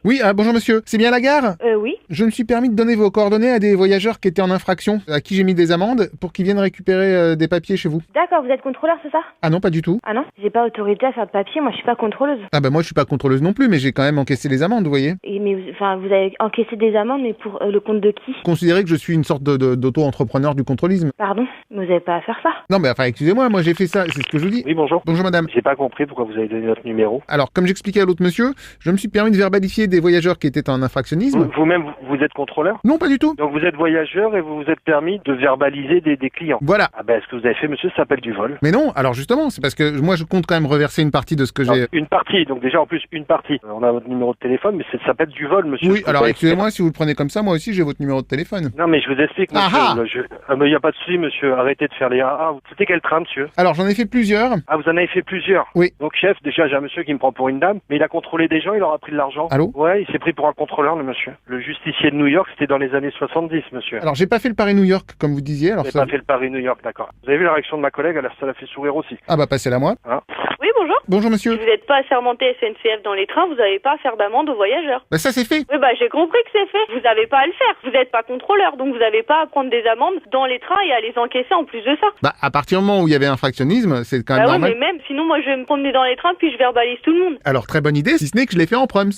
Oui, bonjour monsieur, c'est bien la gare? Oui. Je me suis permis de donner vos coordonnées à des voyageurs qui étaient en infraction, à qui j'ai mis des amendes, pour qu'ils viennent récupérer des papiers chez vous. D'accord, vous êtes contrôleur, c'est ça? Ah non, pas du tout. Ah non, j'ai pas autorité à faire de papier, moi je suis pas contrôleuse. Ah bah moi je suis pas contrôleuse non plus, mais j'ai quand même encaissé les amendes, vous voyez. Vous avez encaissé des amendes, mais pour le compte de qui? Considérez que je suis une sorte d'auto-entrepreneur du contrôlisme. Pardon? Vous avez pas à faire ça. Non mais enfin excusez-moi, moi j'ai fait ça, c'est ce que je vous dis. Oui, bonjour. Bonjour madame. J'ai pas compris pourquoi vous avez donné notre numéro. Alors, comme j'expliquais à l'autre monsieur, je me suis permis de verbalifier des voyageurs qui étaient en infractionnisme. Vous-même, vous êtes contrôleur? Non, pas du tout. Donc vous êtes voyageur et vous vous êtes permis de verbaliser des clients. Voilà. Ah ben, ce que vous avez fait, monsieur, ça s'appelle du vol. Mais non, alors justement, c'est parce que moi je compte quand même reverser une partie de ce que Non, j'ai... une partie, donc déjà en plus une partie. On a votre numéro de téléphone, mais ça s'appelle du vol, monsieur. Oui, Vous alors avez- excusez-moi, si vous le prenez comme ça, moi aussi j'ai votre numéro de téléphone. Non, mais je vous explique, monsieur. Ah Mais il n'y a pas de souci, monsieur. Arrêtez de faire les AA. C'était quel train, monsieur? Alors j'en ai fait plusieurs. Ah, vous en avez fait plusieurs? Oui. Donc, chef, déjà, j'ai un monsieur qui me prend pour une dame, mais il a contrôlé des gens, il leur a pris de l'argent. Allô? Ouais, il s'est pris pour un contrôleur, le monsieur. Le justicier de New York, c'était dans les années 70, monsieur. Alors j'ai pas fait le Paris-New York, comme vous disiez, alors Vous ça... n'avez pas fait le Paris-New York, d'accord. Vous avez vu la réaction de ma collègue, ça l'a fait sourire aussi. Ah bah passez-la moi. Oui, bonjour. Bonjour monsieur. Si vous n'êtes pas assermenté SNCF dans les trains, vous n'avez pas à faire d'amende aux voyageurs. Bah ça c'est fait. Oui, j'ai compris que c'est fait. Vous n'avez pas à le faire. Vous n'êtes pas contrôleur, donc vous n'avez pas à prendre des amendes dans les trains et à les encaisser en plus de ça. Bah à partir du moment où il y avait infractionnisme, c'est quand même Bah oui, normal. mais même, sinon moi je vais me promener dans les trains puis je verbalise tout le monde. Alors très bonne idée, si ce n'est que je l'ai fait en proms.